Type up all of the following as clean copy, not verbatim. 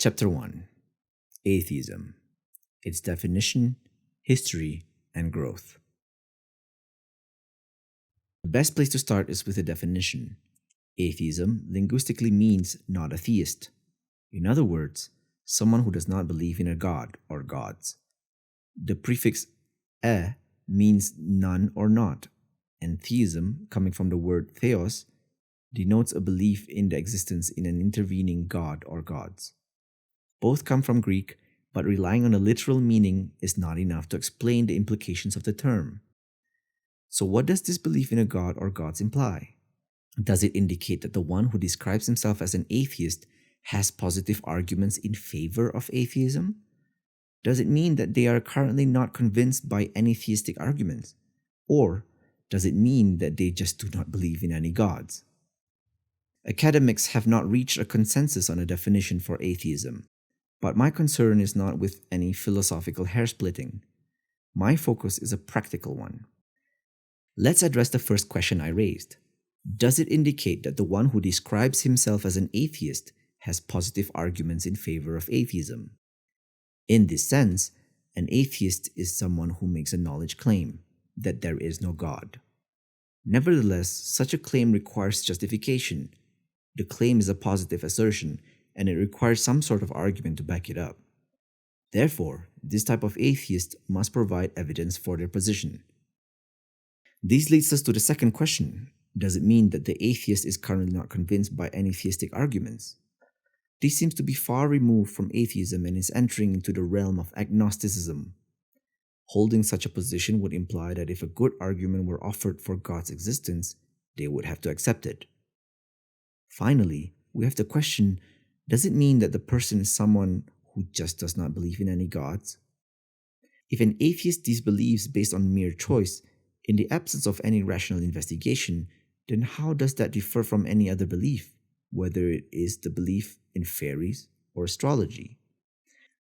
Chapter 1: Atheism, its definition, history, and growth. The best place to start is with a definition. Atheism linguistically means not a theist. In other words, someone who does not believe in a god or gods. The prefix "a" means none or not, and theism, coming from the word theos, denotes a belief in the existence in an intervening god or gods. Both come from Greek, but relying on a literal meaning is not enough to explain the implications of the term. So what does this belief in a god or gods imply? Does it indicate that the one who describes himself as an atheist has positive arguments in favor of atheism? Does it mean that they are currently not convinced by any theistic arguments? Or does it mean that they just do not believe in any gods? Academics have not reached a consensus on a definition for atheism, but my concern is not with any philosophical hair-splitting. My focus is a practical one. Let's address the first question I raised. Does it indicate that the one who describes himself as an atheist has positive arguments in favor of atheism? In this sense, an atheist is someone who makes a knowledge claim that there is no God. Nevertheless, such a claim requires justification. The claim is a positive assertion, and it requires some sort of argument to back it up. Therefore, this type of atheist must provide evidence for their position. This leads us to the second question. Does it mean that the atheist is currently not convinced by any theistic arguments? This seems to be far removed from atheism and is entering into the realm of agnosticism. Holding such a position would imply that if a good argument were offered for God's existence, they would have to accept it. Finally, we have the question, does it mean that the person is someone who just does not believe in any gods? If an atheist disbelieves based on mere choice, in the absence of any rational investigation, then how does that differ from any other belief, whether it is the belief in fairies or astrology?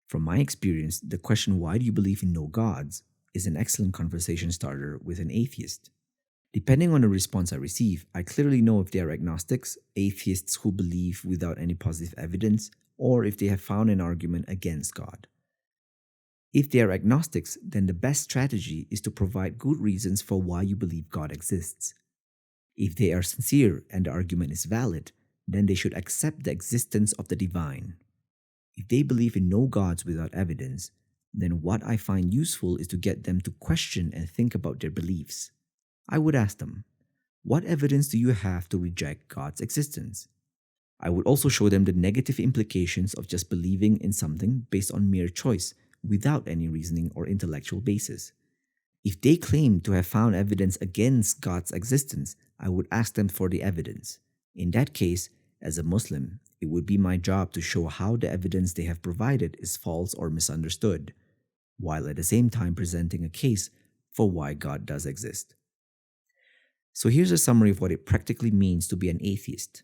From my experience, the question, why do you believe in no gods, is an excellent conversation starter with an atheist. Depending on the response I receive, I clearly know if they are agnostics, atheists who believe without any positive evidence, or if they have found an argument against God. If they are agnostics, then the best strategy is to provide good reasons for why you believe God exists. If they are sincere and the argument is valid, then they should accept the existence of the divine. If they believe in no gods without evidence, then what I find useful is to get them to question and think about their beliefs. I would ask them, what evidence do you have to reject God's existence? I would also show them the negative implications of just believing in something based on mere choice without any reasoning or intellectual basis. If they claim to have found evidence against God's existence, I would ask them for the evidence. In that case, as a Muslim, it would be my job to show how the evidence they have provided is false or misunderstood, while at the same time presenting a case for why God does exist. So here's a summary of what it practically means to be an atheist.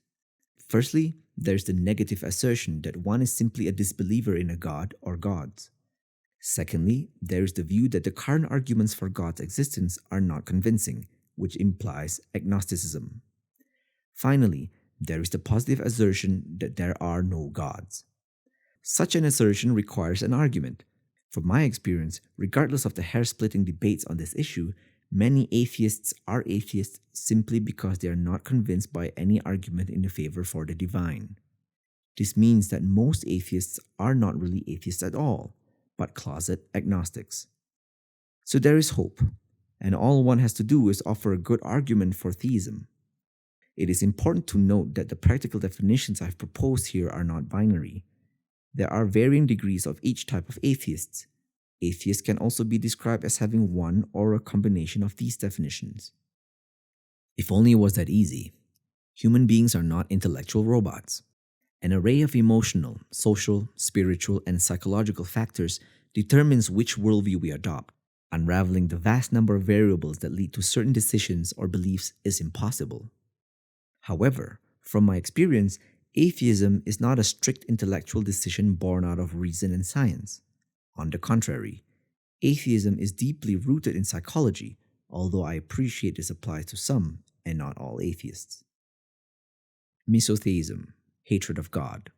Firstly, there's the negative assertion that one is simply a disbeliever in a god or gods. Secondly, there is the view that the current arguments for God's existence are not convincing, which implies agnosticism. Finally, there is the positive assertion that there are no gods. Such an assertion requires an argument. From my experience, regardless of the hair-splitting debates on this issue, many atheists are atheists simply because they are not convinced by any argument in favor for the divine. This means that most atheists are not really atheists at all, but closet agnostics. So there is hope, and all one has to do is offer a good argument for theism. It is important to note that the practical definitions I've proposed here are not binary. There are varying degrees of each type of atheists. Atheists can also be described as having one or a combination of these definitions. If only it was that easy. Human beings are not intellectual robots. An array of emotional, social, spiritual, and psychological factors determines which worldview we adopt. Unraveling the vast number of variables that lead to certain decisions or beliefs is impossible. However, from my experience, atheism is not a strict intellectual decision born out of reason and science. On the contrary, atheism is deeply rooted in psychology, although I appreciate this applies to some and not all atheists. Misotheism, hatred of God.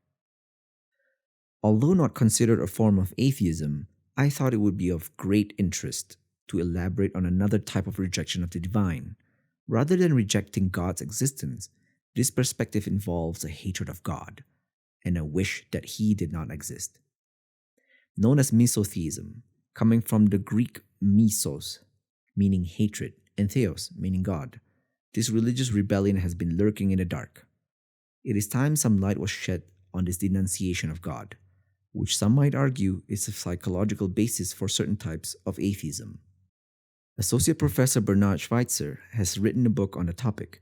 Although not considered a form of atheism, I thought it would be of great interest to elaborate on another type of rejection of the divine. Rather than rejecting God's existence, this perspective involves a hatred of God and a wish that He did not exist. Known as Misotheism, coming from the Greek misos, meaning hatred, and theos, meaning God, this religious rebellion has been lurking in the dark. It is time some light was shed on this denunciation of God, which some might argue is a psychological basis for certain types of atheism. Associate Professor Bernard Schweitzer has written a book on the topic.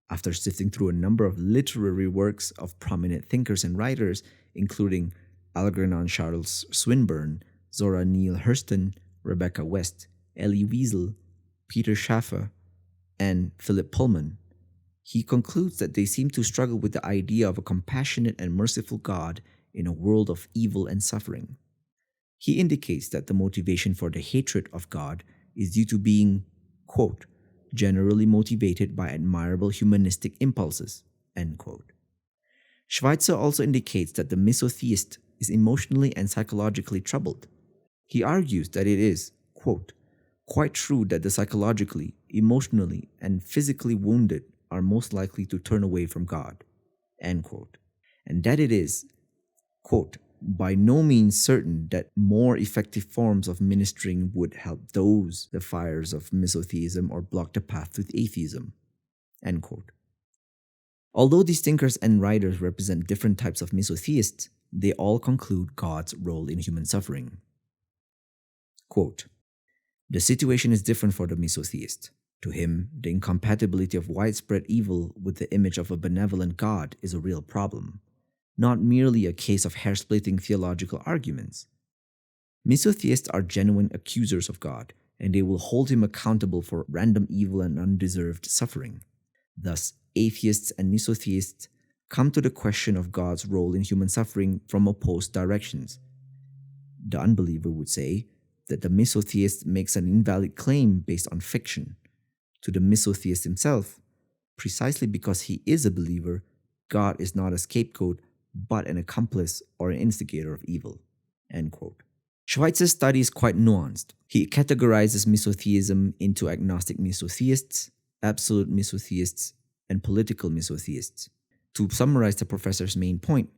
After sifting through a number of literary works of prominent thinkers and writers, including Algernon Charles Swinburne, Zora Neale Hurston, Rebecca West, Elie Wiesel, Peter Schaffer, and Philip Pullman, he concludes that they seem to struggle with the idea of a compassionate and merciful God in a world of evil and suffering. He indicates that the motivation for the hatred of God is due to being, quote, generally motivated by admirable humanistic impulses, end quote. Schweitzer also indicates that the misotheist is emotionally and psychologically troubled. He argues that it is, quote, quite true that the psychologically, emotionally, and physically wounded are most likely to turn away from God, end quote, and that it is, quote, by no means certain that more effective forms of ministering would help douse the fires of misotheism or block the path to atheism, end quote. Although these thinkers and writers represent different types of misotheists, they all conclude God's role in human suffering. Quote, the situation is different for the misotheist. To him, the incompatibility of widespread evil with the image of a benevolent God is a real problem, not merely a case of hair-splitting theological arguments. Misotheists are genuine accusers of God, and they will hold Him accountable for random evil and undeserved suffering. Thus, atheists and misotheists come to the question of God's role in human suffering from opposed directions. The unbeliever would say that the misotheist makes an invalid claim based on fiction. To the misotheist himself, precisely because he is a believer, God is not a scapegoat but an accomplice or an instigator of evil, end quote. Schweitzer's study is quite nuanced. He categorizes misotheism into agnostic misotheists, absolute misotheists, and political misotheists. To summarize the professor's main point,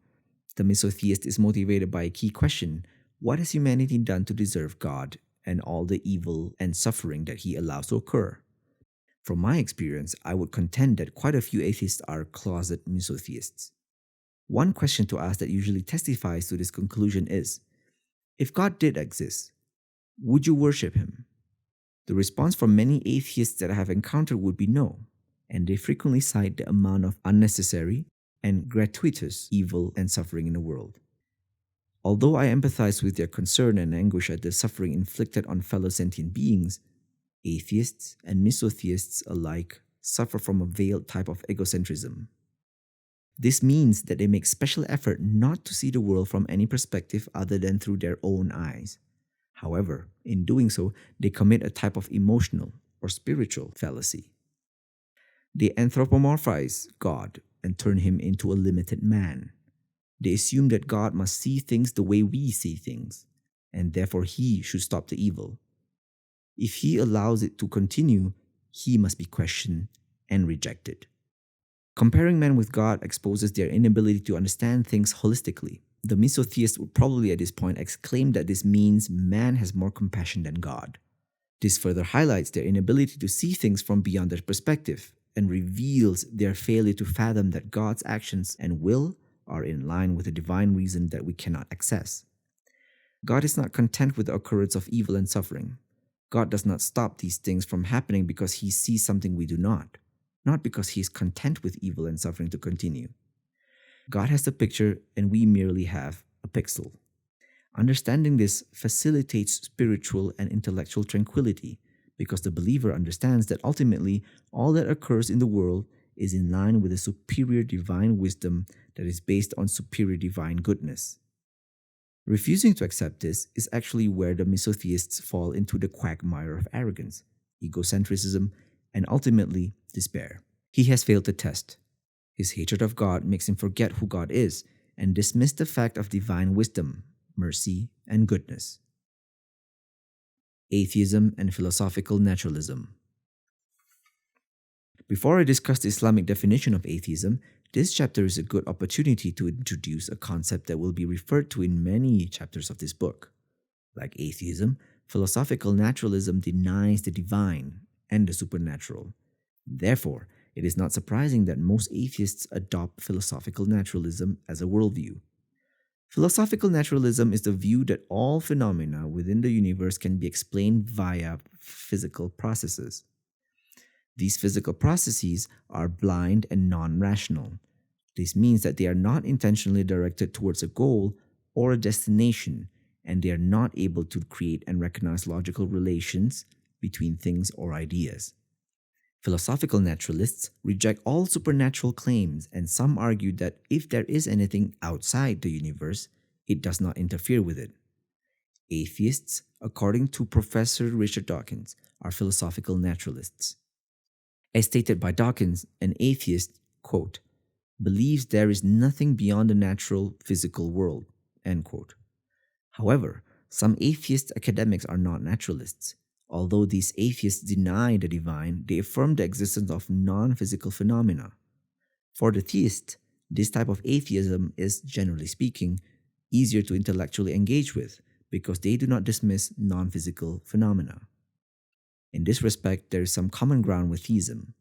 the misotheist is motivated by a key question: what has humanity done to deserve God and all the evil and suffering that He allows to occur? From my experience, I would contend that quite a few atheists are closet misotheists. One question to ask that usually testifies to this conclusion is, if God did exist, would you worship Him? The response from many atheists that I have encountered would be no, and they frequently cite the amount of unnecessary and gratuitous evil and suffering in the world. Although I empathize with their concern and anguish at the suffering inflicted on fellow sentient beings, atheists and misotheists alike suffer from a veiled type of egocentrism. This means that they make special effort not to see the world from any perspective other than through their own eyes. However, in doing so, they commit a type of emotional or spiritual fallacy. They anthropomorphize God and turn Him into a limited man. They assume that God must see things the way we see things, and therefore He should stop the evil. If He allows it to continue, He must be questioned and rejected. Comparing man with God exposes their inability to understand things holistically. The misotheist would probably at this point exclaim that this means man has more compassion than God. This further highlights their inability to see things from beyond their perspective and reveals their failure to fathom that God's actions and will are in line with a divine reason that we cannot access. God is not content with the occurrence of evil and suffering. God does not stop these things from happening because He sees something we do not because He is content with evil and suffering to continue. God has the picture and we merely have a pixel. Understanding this facilitates spiritual and intellectual tranquility because the believer understands that ultimately all that occurs in the world is in line with a superior divine wisdom that is based on superior divine goodness. Refusing to accept this is actually where the misotheists fall into the quagmire of arrogance, egocentrism, and ultimately despair. He has failed the test. His hatred of God makes him forget who God is and dismiss the fact of divine wisdom, mercy, and goodness. Atheism and philosophical naturalism. Before I discuss the Islamic definition of atheism, this chapter is a good opportunity to introduce a concept that will be referred to in many chapters of this book. Like atheism, philosophical naturalism denies the divine and the supernatural. Therefore, it is not surprising that most atheists adopt philosophical naturalism as a worldview. Philosophical naturalism is the view that all phenomena within the universe can be explained via physical processes. These physical processes are blind and non-rational. This means that they are not intentionally directed towards a goal or a destination, and they are not able to create and recognize logical relations between things or ideas. Philosophical naturalists reject all supernatural claims, and some argue that if there is anything outside the universe, it does not interfere with it. Atheists, according to Professor Richard Dawkins, are philosophical naturalists. As stated by Dawkins, an atheist, quote, believes there is nothing beyond the natural physical world, end quote. However, some atheist academics are not naturalists. Although these atheists deny the divine, they affirm the existence of non-physical phenomena. For the theist, this type of atheism is, generally speaking, easier to intellectually engage with because they do not dismiss non-physical phenomena. In this respect, there is some common ground with theism.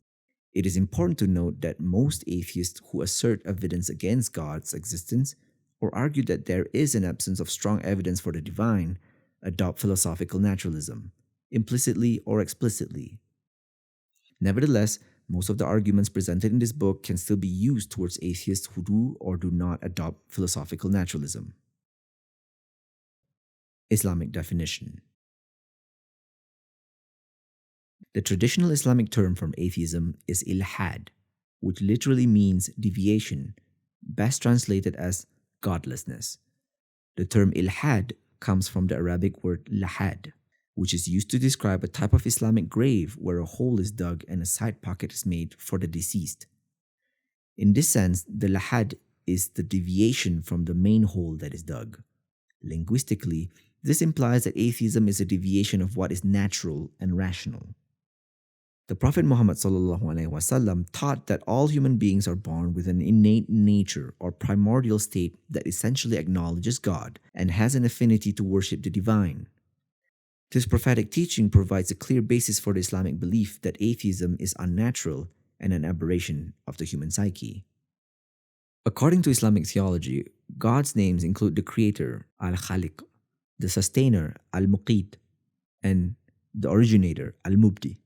It is important to note that most atheists who assert evidence against God's existence or argue that there is an absence of strong evidence for the divine adopt philosophical naturalism, implicitly or explicitly. Nevertheless, most of the arguments presented in this book can still be used towards atheists who do or do not adopt philosophical naturalism. Islamic definition. The traditional Islamic term for atheism is ilhad, which literally means deviation, best translated as godlessness. The term ilhad comes from the Arabic word lahad, which is used to describe a type of Islamic grave where a hole is dug and a side pocket is made for the deceased. In this sense, the lahad is the deviation from the main hole that is dug. Linguistically, this implies that atheism is a deviation of what is natural and rational. The Prophet Muhammad taught that all human beings are born with an innate nature or primordial state that essentially acknowledges God and has an affinity to worship the divine. This prophetic teaching provides a clear basis for the Islamic belief that atheism is unnatural and an aberration of the human psyche. According to Islamic theology, God's names include the Creator, Al-Khaliq, the Sustainer, Al-Muqit, and the Originator, Al-Mubdi.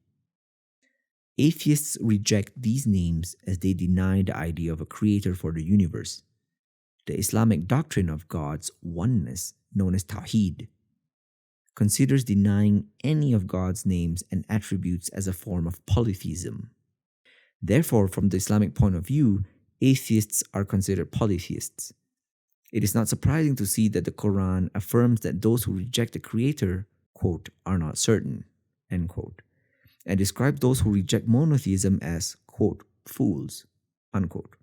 Atheists reject these names as they deny the idea of a creator for the universe. The Islamic doctrine of God's oneness, known as Tawheed, considers denying any of God's names and attributes as a form of polytheism. Therefore, from the Islamic point of view, atheists are considered polytheists. It is not surprising to see that the Qur'an affirms that those who reject the Creator, quote, are not certain, end quote, and describe those who reject monotheism as, quote, fools, unquote,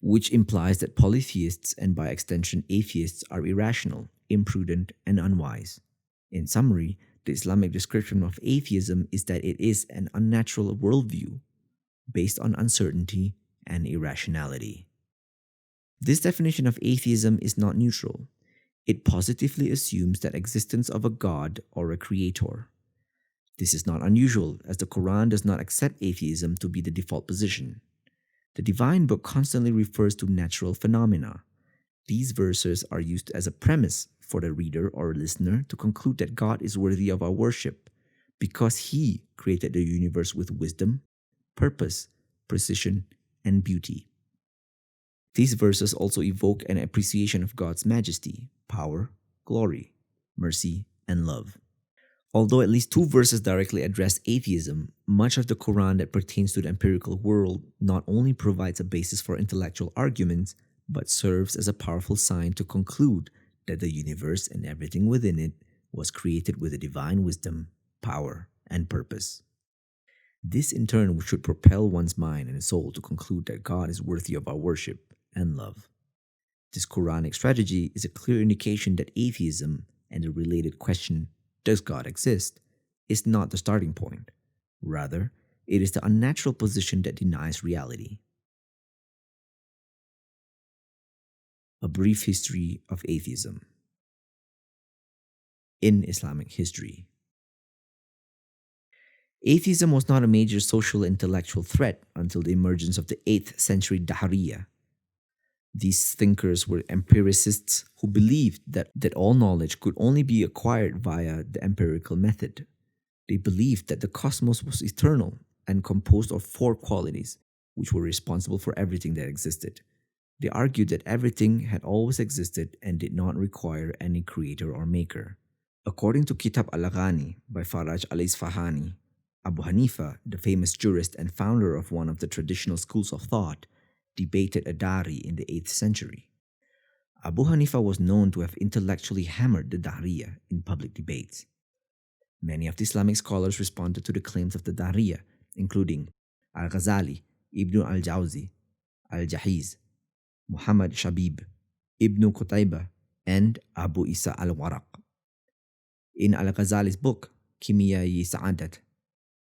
which implies that polytheists and by extension atheists are irrational, imprudent, and unwise. In summary, the Islamic description of atheism is that it is an unnatural worldview based on uncertainty and irrationality. This definition of atheism is not neutral. It positively assumes the existence of a God or a creator. This is not unusual, as the Quran does not accept atheism to be the default position. The divine book constantly refers to natural phenomena. These verses are used as a premise for the reader or listener to conclude that God is worthy of our worship because He created the universe with wisdom, purpose, precision, and beauty. These verses also evoke an appreciation of God's majesty, power, glory, mercy, and love. Although at least 2 verses directly address atheism, much of the Quran that pertains to the empirical world not only provides a basis for intellectual arguments, but serves as a powerful sign to conclude that the universe and everything within it was created with a divine wisdom, power, and purpose. This in turn should propel one's mind and soul to conclude that God is worthy of our worship and love. This Quranic strategy is a clear indication that atheism and the related question, does God exist, is not the starting point. Rather, it is the unnatural position that denies reality. A brief history of atheism. In Islamic history, atheism was not a major social intellectual threat until the emergence of the 8th century Dahriya. These thinkers were empiricists who believed that all knowledge could only be acquired via the empirical method. They believed that the cosmos was eternal and composed of 4 qualities, which were responsible for everything that existed. They argued that everything had always existed and did not require any creator or maker. According to Kitab al-Aghani by Faraj al-Isfahani, Abu Hanifa, the famous jurist and founder of one of the traditional schools of thought, debated Adari in the 8th century. Abu Hanifa was known to have intellectually hammered the Dahriya in public debates. Many of the Islamic scholars responded to the claims of the Dahriya, including Al-Ghazali, Ibn al-Jawzi, Al-Jahiz, Muhammad Shabib, Ibn Qutayba, and Abu Isa al-Waraq. In Al-Ghazali's book, Kimya-i Sa'adat,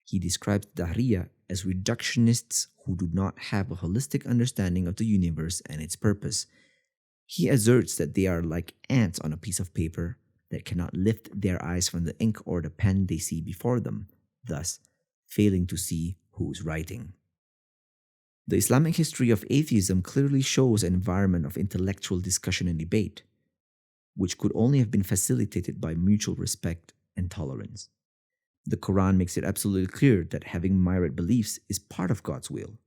he describes Dahriya as reductionists who do not have a holistic understanding of the universe and its purpose. He asserts that they are like ants on a piece of paper that cannot lift their eyes from the ink or the pen they see before them, thus failing to see who is writing. The Islamic history of atheism clearly shows an environment of intellectual discussion and debate, which could only have been facilitated by mutual respect and tolerance. The Qur'an makes it absolutely clear that having myriad beliefs is part of God's will,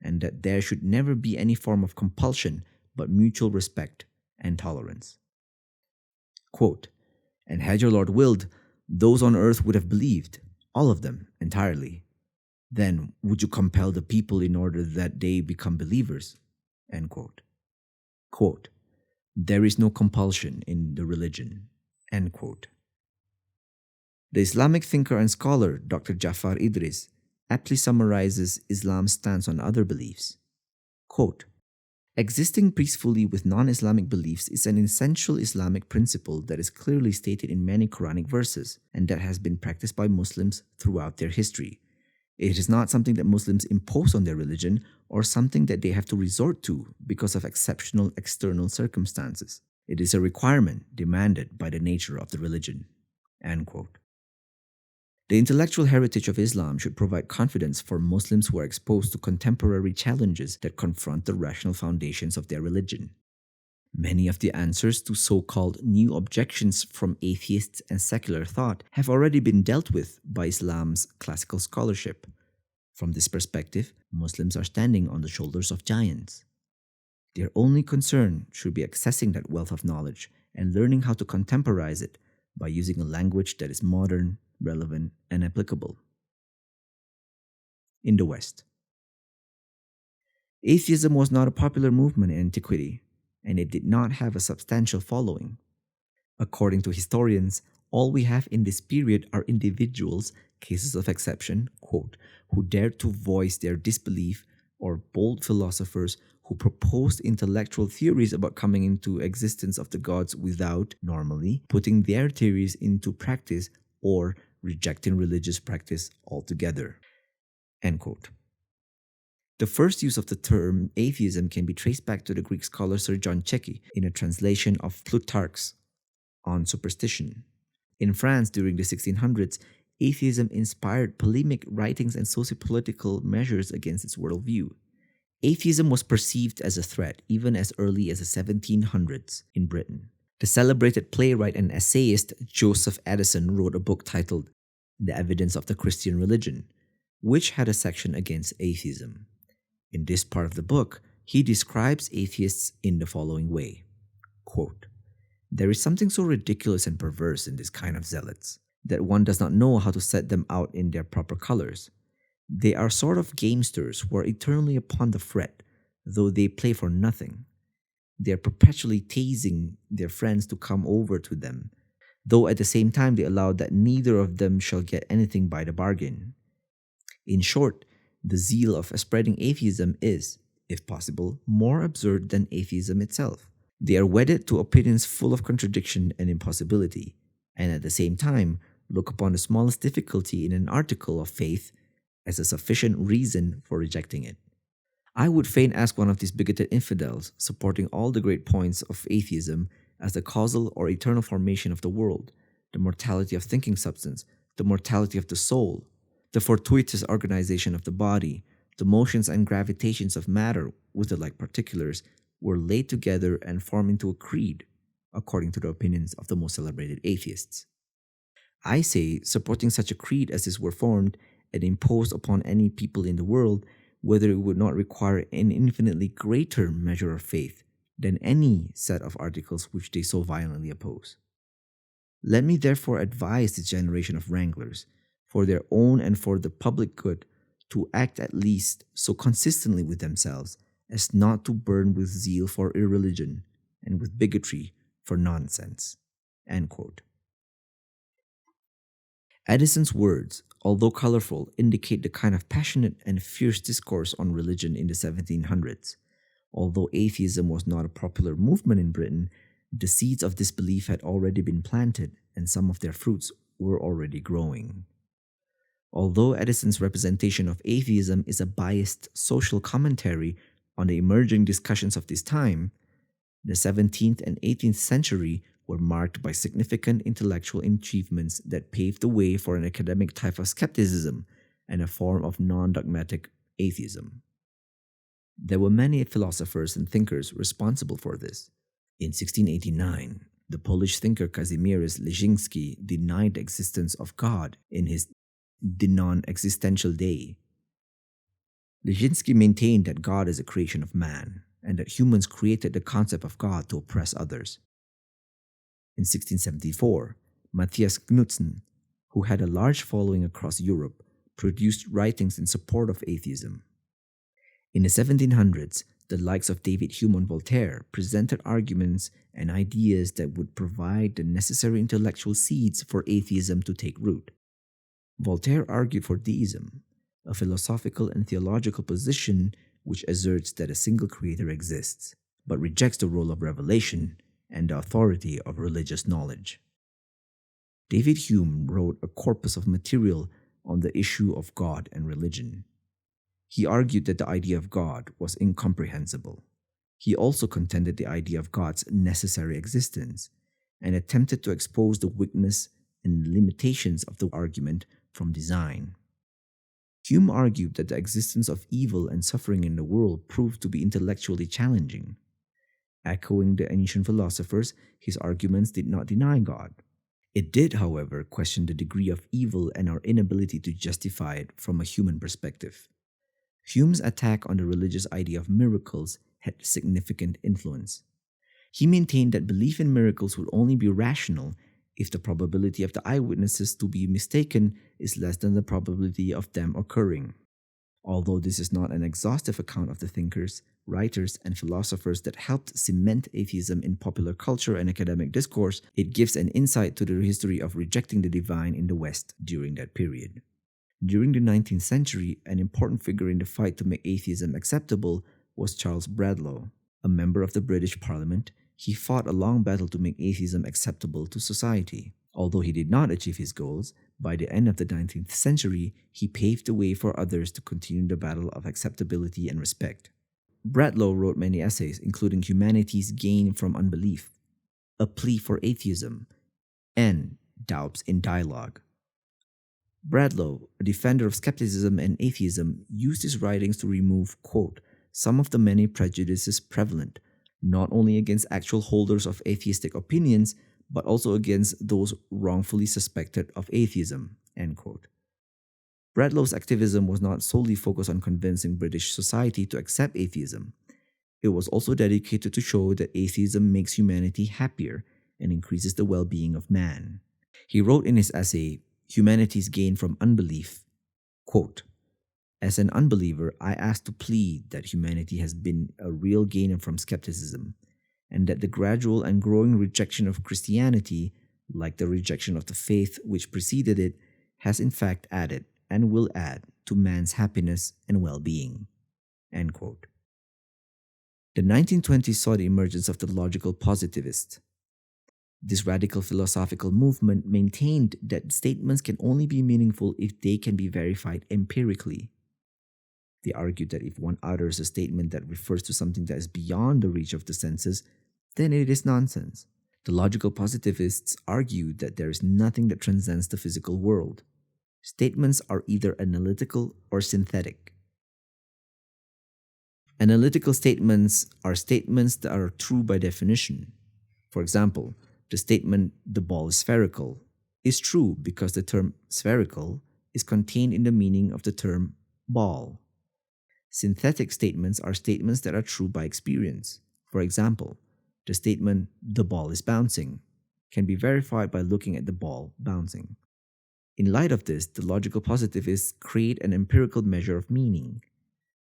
and that there should never be any form of compulsion but mutual respect and tolerance. Quote, "And had your Lord willed, those on earth would have believed, all of them, entirely. Then would you compel the people in order that they become believers?" End quote. Quote, "There is no compulsion in the religion." End quote. The Islamic thinker and scholar Dr. Jafar Idris aptly summarizes Islam's stance on other beliefs. Quote, "Existing peacefully with non-Islamic beliefs is an essential Islamic principle that is clearly stated in many Quranic verses and that has been practiced by Muslims throughout their history. It is not something that Muslims impose on their religion or something that they have to resort to because of exceptional external circumstances. It is a requirement demanded by the nature of the religion." End quote. The intellectual heritage of Islam should provide confidence for Muslims who are exposed to contemporary challenges that confront the rational foundations of their religion. Many of the answers to so-called new objections from atheists and secular thought have already been dealt with by Islam's classical scholarship. From this perspective, Muslims are standing on the shoulders of giants. Their only concern should be accessing that wealth of knowledge and learning how to contemporize it by using a language that is modern, relevant, and applicable. In the West, atheism was not a popular movement in antiquity, and it did not have a substantial following. According to historians, all we have in this period are individuals, cases of exception, quote, who dared to voice their disbelief, or bold philosophers who proposed intellectual theories about coming into existence of the gods without, normally, putting their theories into practice or rejecting religious practice altogether. End quote. The first use of the term atheism can be traced back to the Greek scholar Sir John Cecchi in a translation of Plutarch's On Superstition. In France during the 1600s, atheism inspired polemic writings and socio-political measures against its worldview. Atheism was perceived as a threat even as early as the 1700s in Britain. The celebrated playwright and essayist Joseph Addison wrote a book titled The Evidence of the Christian Religion, which had a section against atheism. In this part of the book, he describes atheists in the following way. Quote, "There is something so ridiculous and perverse in this kind of zealots that one does not know how to set them out in their proper colors. They are sort of gamesters who are eternally upon the fret, though they play for nothing. They are perpetually teasing their friends to come over to them, though at the same time they allow that neither of them shall get anything by the bargain. In short, the zeal of spreading atheism is, if possible, more absurd than atheism itself. They are wedded to opinions full of contradiction and impossibility, and at the same time look upon the smallest difficulty in an article of faith as a sufficient reason for rejecting it. I would fain ask one of these bigoted infidels, supporting all the great points of atheism as the causal or eternal formation of the world, the mortality of thinking substance, the mortality of the soul, the fortuitous organization of the body, the motions and gravitations of matter, with the like particulars, were laid together and formed into a creed, according to the opinions of the most celebrated atheists. I say, supporting such a creed as this were formed and imposed upon any people in the world, whether it would not require an infinitely greater measure of faith than any set of articles which they so violently oppose. Let me therefore advise this generation of wranglers, for their own and for the public good, to act at least so consistently with themselves as not to burn with zeal for irreligion and with bigotry for nonsense." End quote. Addison's words, although colorful, indicate the kind of passionate and fierce discourse on religion in the 1700s. Although atheism was not a popular movement in Britain, the seeds of disbelief had already been planted and some of their fruits were already growing. Although Addison's representation of atheism is a biased social commentary on the emerging discussions of this time, the 17th and 18th century were marked by significant intellectual achievements that paved the way for an academic type of skepticism and a form of non-dogmatic atheism. There were many philosophers and thinkers responsible for this. In 1689, the Polish thinker Kazimierz Leszczynski denied the existence of God in his De non-existential Dei. Leszczynski maintained that God is a creation of man, and that humans created the concept of God to oppress others. In 1674, Matthias Knutzen, who had a large following across Europe, produced writings in support of atheism. In the 1700s, the likes of David Hume and Voltaire presented arguments and ideas that would provide the necessary intellectual seeds for atheism to take root. Voltaire argued for deism, a philosophical and theological position which asserts that a single creator exists, but rejects the role of revelation and the authority of religious knowledge. David Hume wrote a corpus of material on the issue of God and religion. He argued that the idea of God was incomprehensible. He also contended the idea of God's necessary existence and attempted to expose the weakness and limitations of the argument from design. Hume argued that the existence of evil and suffering in the world proved to be intellectually challenging. Echoing the ancient philosophers, his arguments did not deny God. It did, however, question the degree of evil and our inability to justify it from a human perspective. Hume's attack on the religious idea of miracles had significant influence. He maintained that belief in miracles would only be rational if the probability of the eyewitnesses to be mistaken is less than the probability of them occurring. Although this is not an exhaustive account of the thinkers, writers, and philosophers that helped cement atheism in popular culture and academic discourse, it gives an insight to the history of rejecting the divine in the West during that period. During the 19th century, an important figure in the fight to make atheism acceptable was Charles Bradlaugh. A member of the British Parliament, he fought a long battle to make atheism acceptable to society. Although he did not achieve his goals, by the end of the 19th century, he paved the way for others to continue the battle of acceptability and respect. Bradlaugh wrote many essays, including Humanity's Gain from Unbelief, A Plea for Atheism, and Doubts in Dialogue. Bradlaugh, a defender of skepticism and atheism, used his writings to remove, quote, some of the many prejudices prevalent, not only against actual holders of atheistic opinions, but also against those wrongfully suspected of atheism, end quote. Bradlaugh's activism was not solely focused on convincing British society to accept atheism. It was also dedicated to show that atheism makes humanity happier and increases the well-being of man. He wrote in his essay, Humanity's Gain from Unbelief, quote, as an unbeliever, I ask to plead that humanity has been a real gainer from skepticism, and that the gradual and growing rejection of Christianity, like the rejection of the faith which preceded it, has in fact added and will add to man's happiness and well-being. End quote. The 1920s saw the emergence of the logical positivist. This radical philosophical movement maintained that statements can only be meaningful if they can be verified empirically. They argued that if one utters a statement that refers to something that is beyond the reach of the senses, then it is nonsense. The logical positivists argued that there is nothing that transcends the physical world. Statements are either analytical or synthetic. Analytical statements are statements that are true by definition. For example, the statement, "the ball is spherical," is true because the term spherical is contained in the meaning of the term ball. Synthetic statements are statements that are true by experience. For example, the statement, "the ball is bouncing," can be verified by looking at the ball bouncing. In light of this, the logical positivists create an empirical measure of meaning.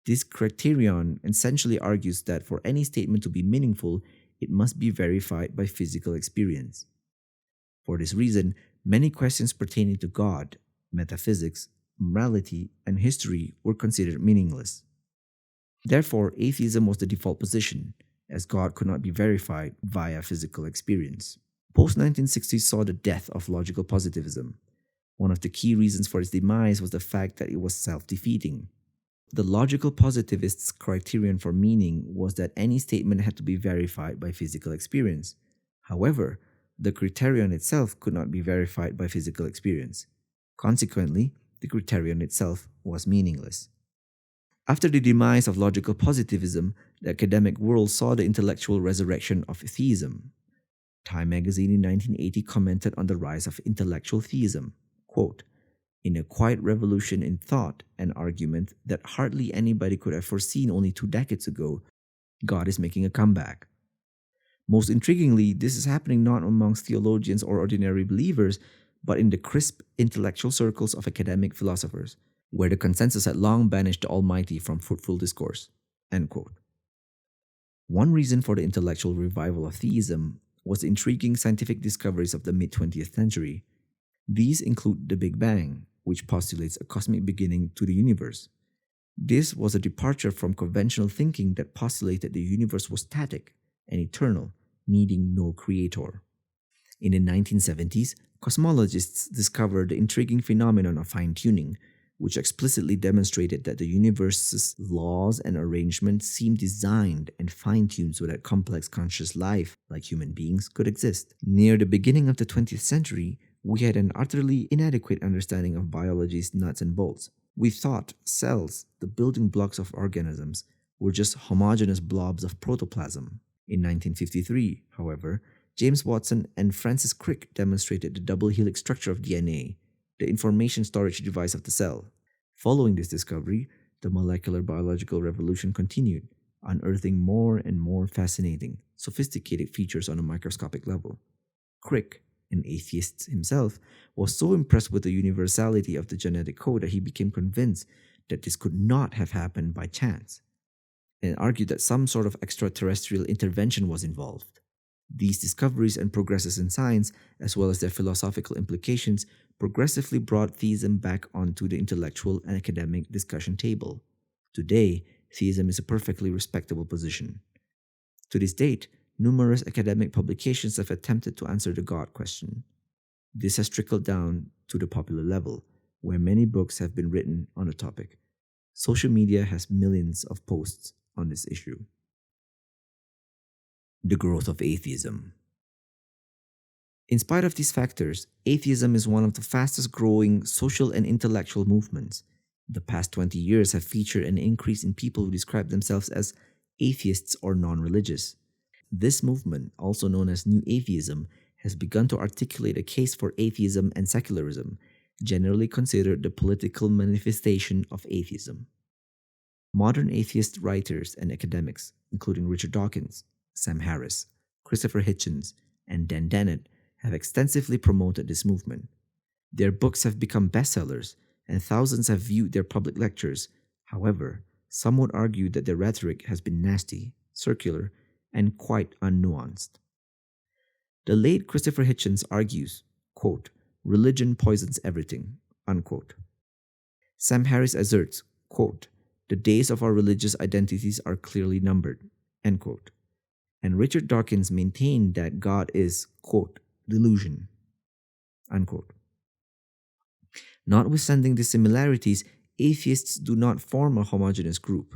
This criterion essentially argues that for any statement to be meaningful, it must be verified by physical experience. For this reason, many questions pertaining to God, metaphysics, morality, and history were considered meaningless. Therefore, atheism was the default position, as God could not be verified via physical experience. Post-1960s saw the death of logical positivism. One of the key reasons for its demise was the fact that it was self-defeating. The logical positivist's criterion for meaning was that any statement had to be verified by physical experience. However, the criterion itself could not be verified by physical experience. Consequently, the criterion itself was meaningless. After the demise of logical positivism, the academic world saw the intellectual resurrection of theism. Time magazine in 1980 commented on the rise of intellectual theism. Quote, "In a quiet revolution in thought and argument that hardly anybody could have foreseen only 2 decades ago, God is making a comeback. Most intriguingly, this is happening not amongst theologians or ordinary believers, but in the crisp intellectual circles of academic philosophers, where the consensus had long banished the Almighty from fruitful discourse." End quote. One reason for the intellectual revival of theism was the intriguing scientific discoveries of the mid-20th century. These include the Big Bang, which postulates a cosmic beginning to the universe. This was a departure from conventional thinking that postulated the universe was static and eternal, needing no creator. In the 1970s, cosmologists discovered the intriguing phenomenon of fine-tuning, which explicitly demonstrated that the universe's laws and arrangements seem designed and fine-tuned so that complex conscious life, like human beings, could exist. Near the beginning of the 20th century, we had an utterly inadequate understanding of biology's nuts and bolts. We thought cells, the building blocks of organisms, were just homogeneous blobs of protoplasm. In 1953, however, James Watson and Francis Crick demonstrated the double helix structure of DNA, the information storage device of the cell. Following this discovery, the molecular biological revolution continued, unearthing more and more fascinating, sophisticated features on a microscopic level. Crick, an atheist himself, was so impressed with the universality of the genetic code that he became convinced that this could not have happened by chance, and argued that some sort of extraterrestrial intervention was involved. These discoveries and progresses in science, as well as their philosophical implications, progressively brought theism back onto the intellectual and academic discussion table. Today, theism is a perfectly respectable position. To this date, numerous academic publications have attempted to answer the God question. This has trickled down to the popular level, where many books have been written on the topic. Social media has millions of posts on this issue. The growth of atheism. In spite of these factors, atheism is one of the fastest growing social and intellectual movements. The past 20 years have featured an increase in people who describe themselves as atheists or non-religious. This movement, also known as New Atheism, has begun to articulate a case for atheism and secularism, generally considered the political manifestation of atheism. Modern atheist writers and academics, including Richard Dawkins, Sam Harris, Christopher Hitchens, and Dan Dennett, have extensively promoted this movement. Their books have become bestsellers, and thousands have viewed their public lectures. However, some would argue that their rhetoric has been nasty, circular, and quite unnuanced. The late Christopher Hitchens argues, quote, "Religion poisons everything," unquote. Sam Harris asserts, quote, "The days of our religious identities are clearly numbered," end quote. And Richard Dawkins maintained that God is, quote, delusion, unquote. Notwithstanding these similarities, atheists do not form a homogeneous group.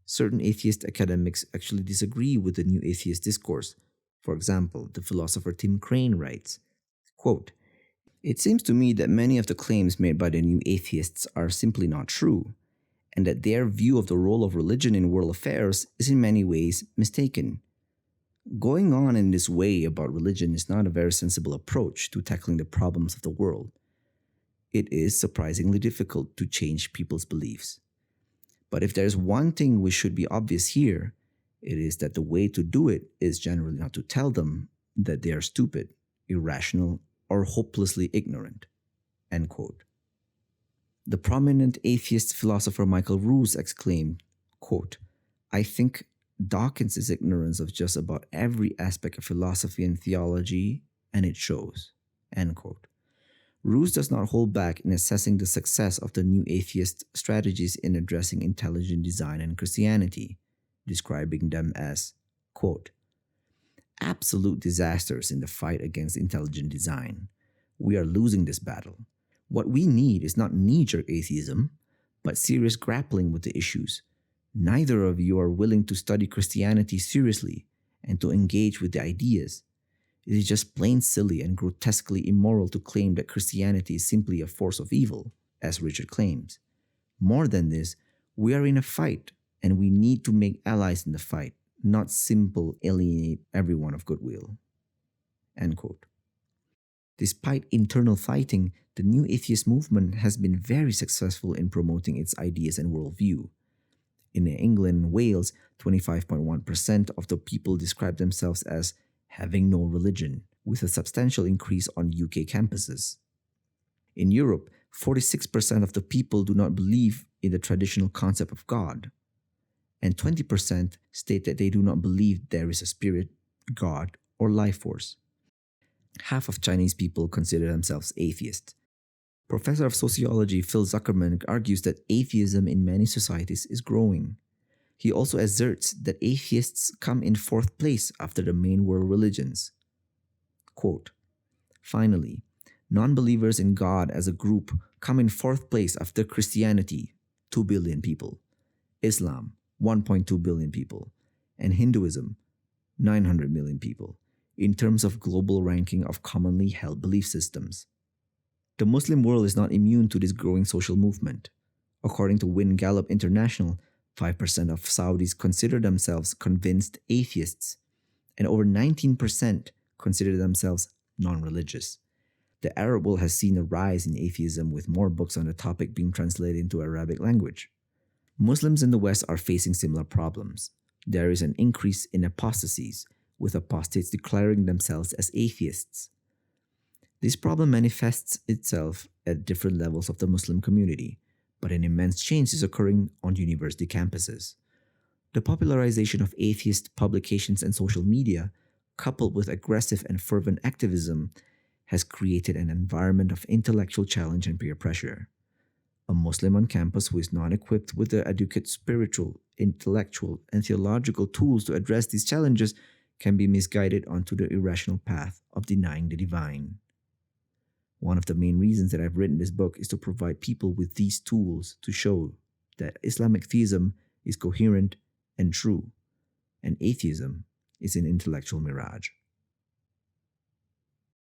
Certain atheist academics actually disagree with the new atheist discourse. For example, the philosopher Tim Crane writes, quote, "It seems to me that many of the claims made by the new atheists are simply not true, and that their view of the role of religion in world affairs is in many ways mistaken. Going on in this way about religion is not a very sensible approach to tackling the problems of the world. It is surprisingly difficult to change people's beliefs. But if there's one thing which should be obvious here, it is that the way to do it is generally not to tell them that they are stupid, irrational, or hopelessly ignorant." End quote. The prominent atheist philosopher Michael Ruse exclaimed, quote, "I think Dawkins' ignorance of just about every aspect of philosophy and theology, and it shows." End quote. Ruse does not hold back in assessing the success of the new atheist strategies in addressing intelligent design and Christianity, describing them as, quote, "absolute disasters in the fight against intelligent design. We are losing this battle. What we need is not knee-jerk atheism, but serious grappling with the issues. Neither of you are willing to study Christianity seriously and to engage with the ideas. It is just plain silly and grotesquely immoral to claim that Christianity is simply a force of evil, as Richard claims. More than this, we are in a fight, and we need to make allies in the fight, not simply alienate everyone of goodwill." End quote. Despite internal fighting, the new atheist movement has been very successful in promoting its ideas and worldview. In England and Wales, 25.1% of the people describe themselves as having no religion, with a substantial increase on UK campuses. In Europe, 46% of the people do not believe in the traditional concept of God, and 20% state that they do not believe there is a spirit, God, or life force. Half of Chinese people consider themselves atheist. Professor of sociology Phil Zuckerman argues that atheism in many societies is growing. He also asserts that atheists come in fourth place after the main world religions. Quote, "Finally, non-believers in God as a group come in fourth place after Christianity, 2 billion people, Islam, 1.2 billion people, and Hinduism, 900 million people, in terms of global ranking of commonly held belief systems. The Muslim world is not immune to this growing social movement. According to Wynne Gallup International, 5% of Saudis consider themselves convinced atheists, and over 19% consider themselves non-religious. The Arab world has seen a rise in atheism, with more books on the topic being translated into Arabic language. Muslims in the West are facing similar problems. There is an increase in apostasies, with apostates declaring themselves as atheists. This problem manifests itself at different levels of the Muslim community, but an immense change is occurring on university campuses. The popularization of atheist publications and social media, coupled with aggressive and fervent activism, has created an environment of intellectual challenge and peer pressure. A Muslim on campus who is not equipped with the adequate spiritual, intellectual, and theological tools to address these challenges can be misguided onto the irrational path of denying the divine. One of the main reasons that I've written this book is to provide people with these tools to show that Islamic theism is coherent and true, and atheism is an intellectual mirage.